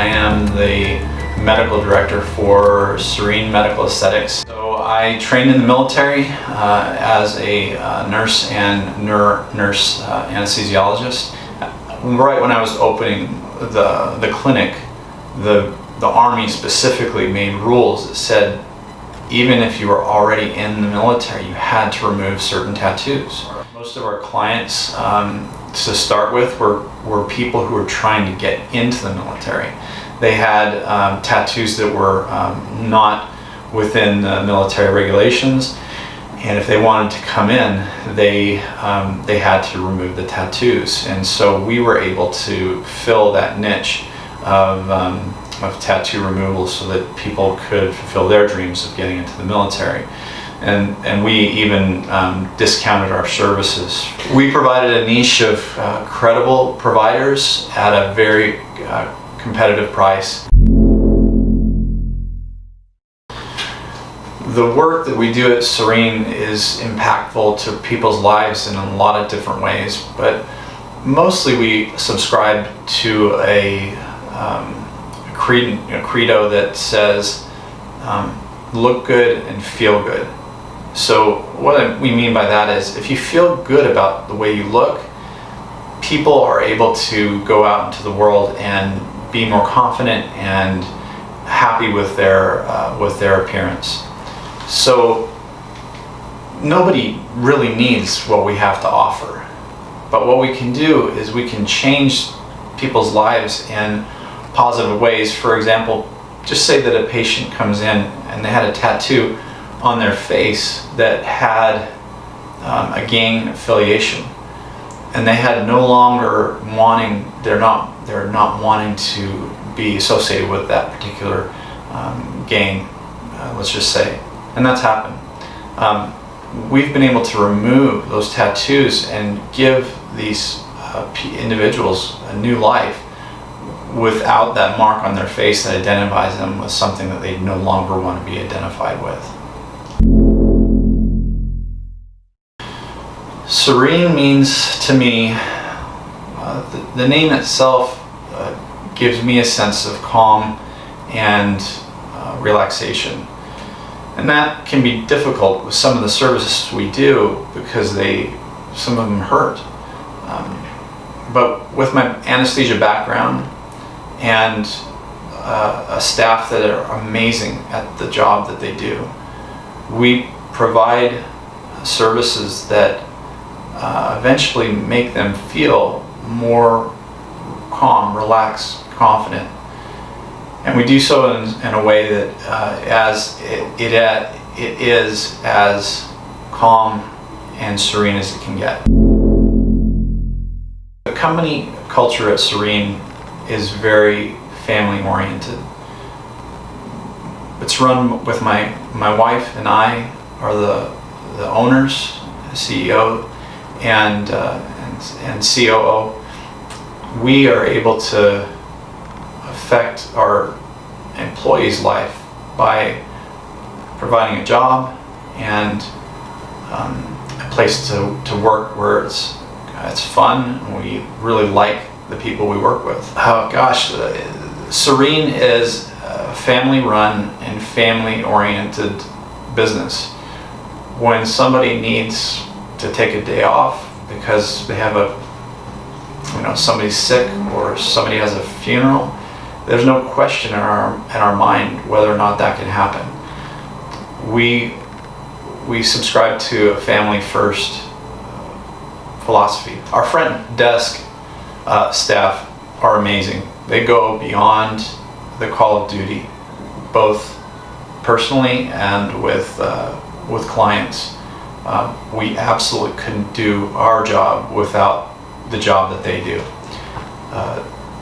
am the medical director for Serene Medical Aesthetics. So I trained in the military as a nurse and nurse anesthesiologist. Right when I was opening the clinic, the Army specifically made rules that said even if you were already in the military, you had to remove certain tattoos. Most of our clients, to start with, were people who were trying to get into the military. They had tattoos that were not within the military regulations, and if they wanted to come in, they had to remove the tattoos. And so we were able to fill that niche of tattoo removal so that people could fulfill their dreams of getting into the military. And we even discounted our services. We provided a niche of credible providers at a very competitive price. The work that we do at Serene is impactful to people's lives in a lot of different ways, but mostly we subscribe to a credo that says look good and feel good. So what we mean by that is if you feel good about the way you look, people are able to go out into the world and be more confident and happy with their appearance. So nobody really needs what we have to offer, but what we can do is we can change people's lives in positive ways. For example, just say that a patient comes in and they had a tattoo on their face that had a gang affiliation, and they had no longer wanting, they're not wanting to be associated with that particular gang, let's just say, and that's happened. We've been able to remove those tattoos and give these individuals a new life without that mark on their face that identifies them with something that they no longer want to be identified with. Serene means to me, the name itself gives me a sense of calm and relaxation. And that can be difficult with some of the services we do because some of them hurt. But with my anesthesia background and a staff that are amazing at the job that they do, we provide services that eventually make them feel more calm, relaxed, confident. And we do so in a way that it is as calm and serene as it can get. The company culture at Serene is very family oriented. It's run with my wife and I are the owners, CEO, and COO. We are able to affect our employees' life by providing a job and a place to work where it's fun and we really like the people we work with. Oh gosh, Serene is a family-run and family-oriented business. When somebody needs to take a day off because they have somebody's sick or somebody has a funeral, there's no question in our mind whether or not that can happen. We subscribe to a family first philosophy. Our front desk staff are amazing. They go beyond the call of duty, both personally and with clients. We absolutely couldn't do our job without the job that they do.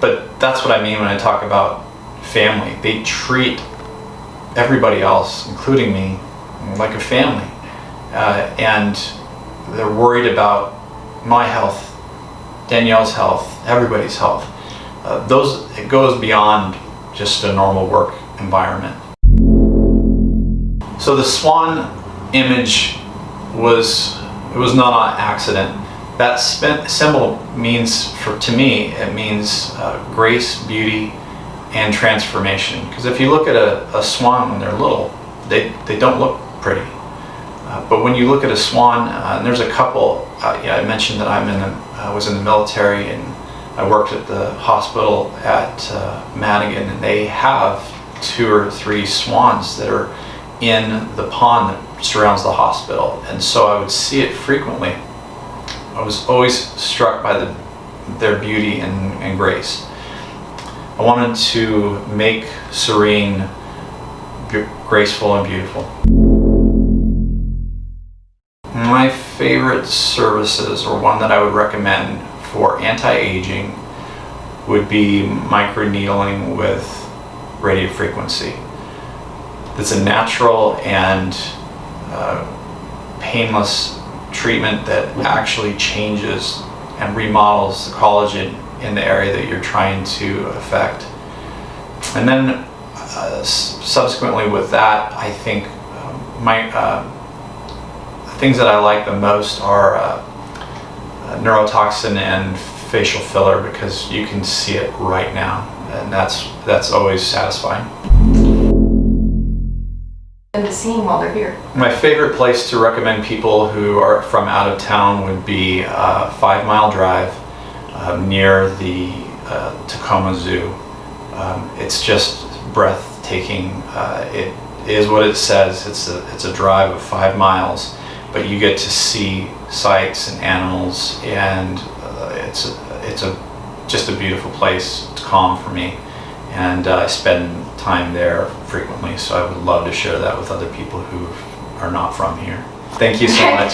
But that's what I mean when I talk about family. They treat everybody else, including me, like a family. And they're worried about my health, Danielle's health, everybody's health. It goes beyond just a normal work environment. So the Swan Image was not an accident. That symbol means, to me, it means grace, beauty, and transformation. Because if you look at a swan when they're little, they don't look pretty. But when you look at a swan, and there's a couple, I mentioned that I was in the military, and I worked at the hospital at Madigan, and they have 2 or 3 swans that are in the pond that surrounds the hospital, and so I would see it frequently. I was always struck by their beauty and grace. I wanted to make Serene graceful and beautiful. My favorite services, or one that I would recommend for anti-aging, would be microneedling with radio frequency. It's a natural and painless treatment that actually changes and remodels the collagen in the area that you're trying to affect. And then subsequently with that, I think things that I like the most are neurotoxin and facial filler, because you can see it right now, and that's always satisfying. And the scene while they're here. My favorite place to recommend people who are from out of town would be a 5-mile drive near the Tacoma Zoo. It's just breathtaking. It is what it says. It's a drive of 5 miles, but you get to see sights and animals, and it's just a beautiful place. It's calm for me, and I spend time there frequently, so I would love to share that with other people who are not from here. Thank you so much.